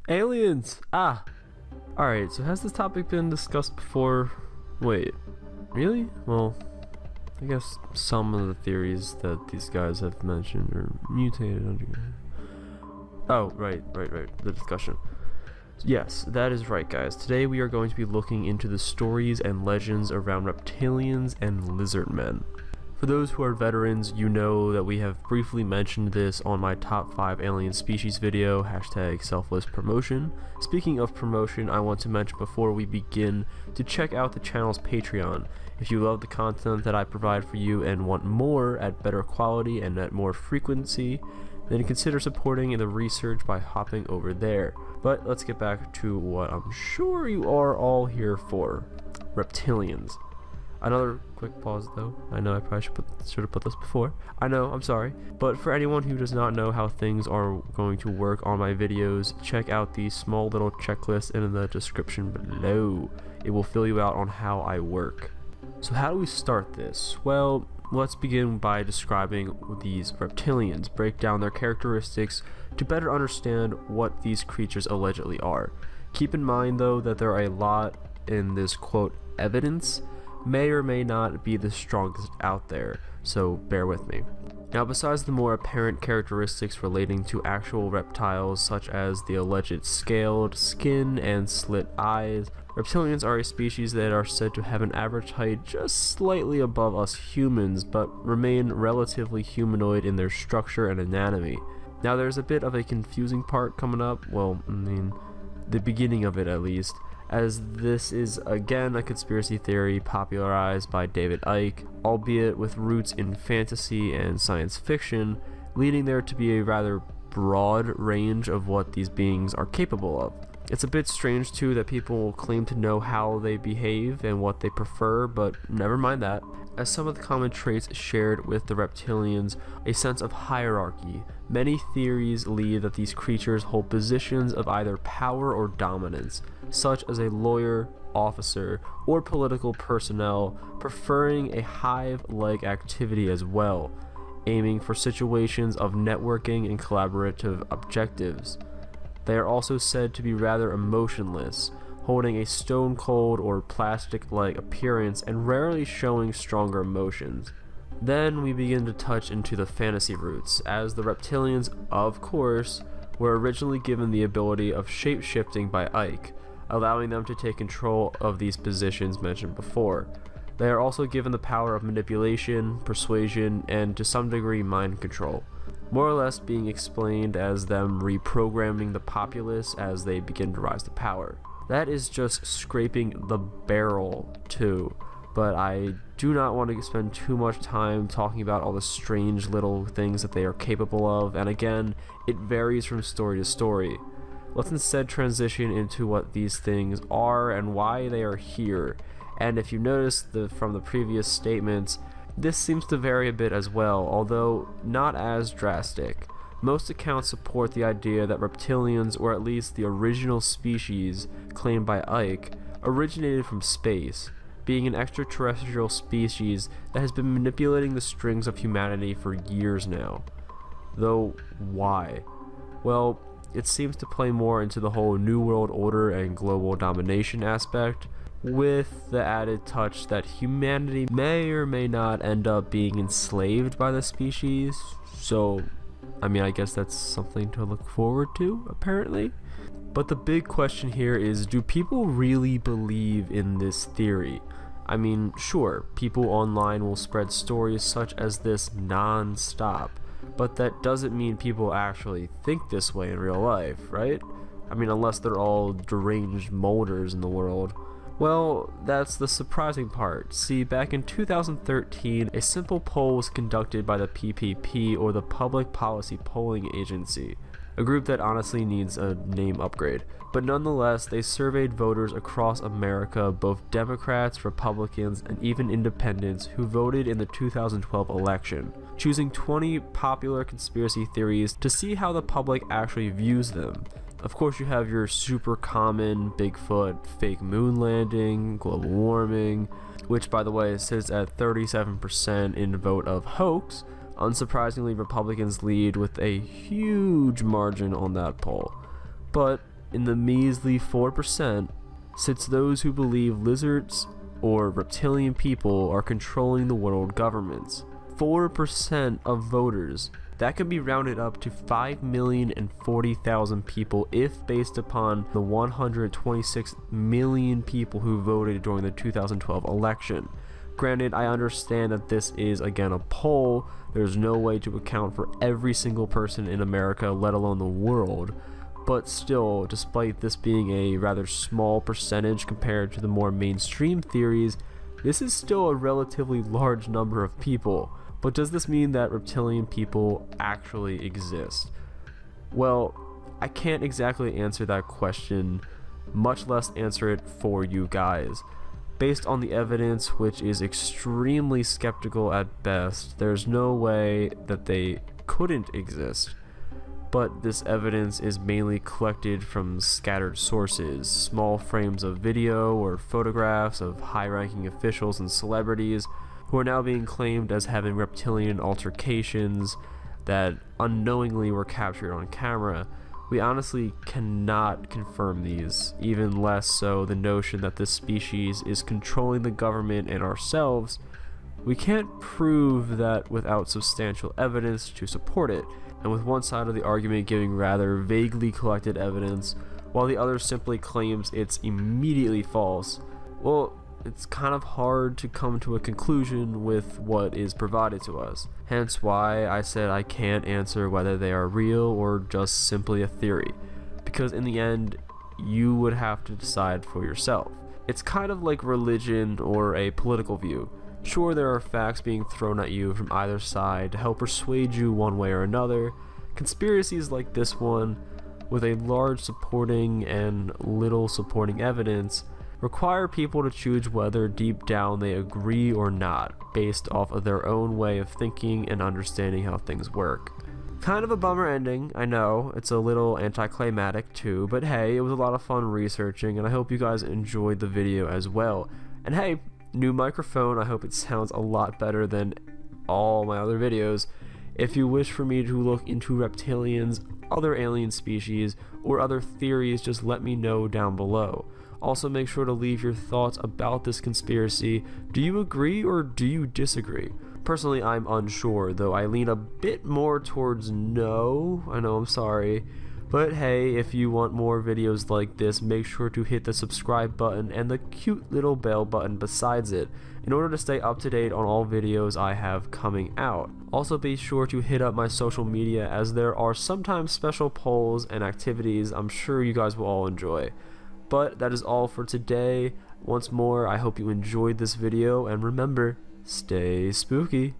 Aliens! Ah! Alright, so has this topic been discussed before? Wait, really? Well, I guess some of the theories that these guys have mentioned are mutated under. Oh, right, the discussion. Yes, that is right, guys. Today we are going to be looking into the stories and legends around reptilians and lizard men. For those who are veterans, you know that we have briefly mentioned this on my top 5 alien species video, hashtag selfless promotion. Speaking of promotion, I want to mention before we begin to check out the channel's Patreon. If you love the content that I provide for you and want more at better quality and at more frequency, then consider supporting the research by hopping over there. But let's get back to what I'm sure you are all here for: reptilians. Another quick pause though. I know I probably should have put this before. I know, I'm sorry. But for anyone who does not know how things are going to work on my videos, check out the small little checklist in the description below. It will fill you out on how I work. So how do we start this? Well, let's begin by describing these reptilians, break down their characteristics to better understand what these creatures allegedly are. Keep in mind though that there are a lot in this quote evidence may or may not be the strongest out there, so bear with me. Now, besides the more apparent characteristics relating to actual reptiles such as the alleged scaled skin and slit eyes, reptilians are a species that are said to have an average height just slightly above us humans, but remain relatively humanoid in their structure and anatomy. Now, there's a bit of a confusing part coming up, well, I mean, the beginning of it at least, as this is again a conspiracy theory popularized by David Icke, albeit with roots in fantasy and science fiction, leading there to be a rather broad range of what these beings are capable of. It's a bit strange too that people claim to know how they behave and what they prefer, but never mind that. As some of the common traits shared with the reptilians, a sense of hierarchy, many theories lead that these creatures hold positions of either power or dominance, such as a lawyer, officer, or political personnel, preferring a hive-like activity as well, aiming for situations of networking and collaborative objectives. They are also said to be rather emotionless, holding a stone-cold or plastic-like appearance and rarely showing stronger emotions. Then we begin to touch into the fantasy roots, as the reptilians, of course, were originally given the ability of shape-shifting by Icke, allowing them to take control of these positions mentioned before. They are also given the power of manipulation, persuasion, and to some degree mind control, more or less being explained as them reprogramming the populace as they begin to rise to power. That is just scraping the barrel too, but I do not want to spend too much time talking about all the strange little things that they are capable of, and again, it varies from story to story. Let's instead transition into what these things are and why they are here. And if you notice from the previous statements, this seems to vary a bit as well, although not as drastic. Most accounts support the idea that reptilians, or at least the original species claimed by Icke, originated from space, being an extraterrestrial species that has been manipulating the strings of humanity for years now. Though, why? Well, it seems to play more into the whole New World Order and global domination aspect, with the added touch that humanity may or may not end up being enslaved by the species, so I mean, I guess that's something to look forward to, apparently. But the big question here is, do people really believe in this theory? I mean, sure, people online will spread stories such as this non-stop, but that doesn't mean people actually think this way in real life, right? I mean, unless they're all deranged molders in the world. Well, that's the surprising part. See, back in 2013, a simple poll was conducted by the PPP, or the Public Policy Polling Agency, a group that honestly needs a name upgrade. But nonetheless, they surveyed voters across America, both Democrats, Republicans, and even independents who voted in the 2012 election, choosing 20 popular conspiracy theories to see how the public actually views them. Of course, you have your super common Bigfoot, fake moon landing, global warming, which by the way sits at 37% in vote of hoax. Unsurprisingly, Republicans lead with a huge margin on that poll. But in the measly 4% sits those who believe lizards or reptilian people are controlling the world governments. 4% of voters. That could be rounded up to 5,040,000 people if based upon the 126 million people who voted during the 2012 election. Granted, I understand that this is again a poll. There's no way to account for every single person in America, let alone the world. But still, despite this being a rather small percentage compared to the more mainstream theories, this is still a relatively large number of people. But does this mean that reptilian people actually exist? Well, I can't exactly answer that question, much less answer it for you guys. Based on the evidence, which is extremely skeptical at best, there's no way that they couldn't exist. But this evidence is mainly collected from scattered sources, small frames of video or photographs of high-ranking officials and celebrities who are now being claimed as having reptilian altercations that unknowingly were captured on camera. We honestly cannot confirm these, even less so the notion that this species is controlling the government and ourselves. We can't prove that without substantial evidence to support it, and with one side of the argument giving rather vaguely collected evidence, while the other simply claims it's immediately false, well, it's kind of hard to come to a conclusion with what is provided to us. Hence why I said I can't answer whether they are real or just simply a theory, because in the end, you would have to decide for yourself. It's kind of like religion or a political view. Sure, there are facts being thrown at you from either side to help persuade you one way or another. Conspiracies like this one, with a large supporting and little supporting evidence, require people to choose whether deep down they agree or not, based off of their own way of thinking and understanding how things work. Kind of a bummer ending, I know, it's a little anticlimactic too, but hey, it was a lot of fun researching, and I hope you guys enjoyed the video as well. And hey, new microphone, I hope it sounds a lot better than all my other videos. If you wish for me to look into reptilians, other alien species, or other theories, just let me know down below. Also, make sure to leave your thoughts about this conspiracy. Do you agree or do you disagree? Personally, I'm unsure, though I lean a bit more towards no. I know, I'm sorry. But hey, if you want more videos like this, make sure to hit the subscribe button and the cute little bell button besides it in order to stay up to date on all videos I have coming out. Also, be sure to hit up my social media, as there are sometimes special polls and activities I'm sure you guys will all enjoy. But that is all for today. Once more, I hope you enjoyed this video, and remember, stay spooky.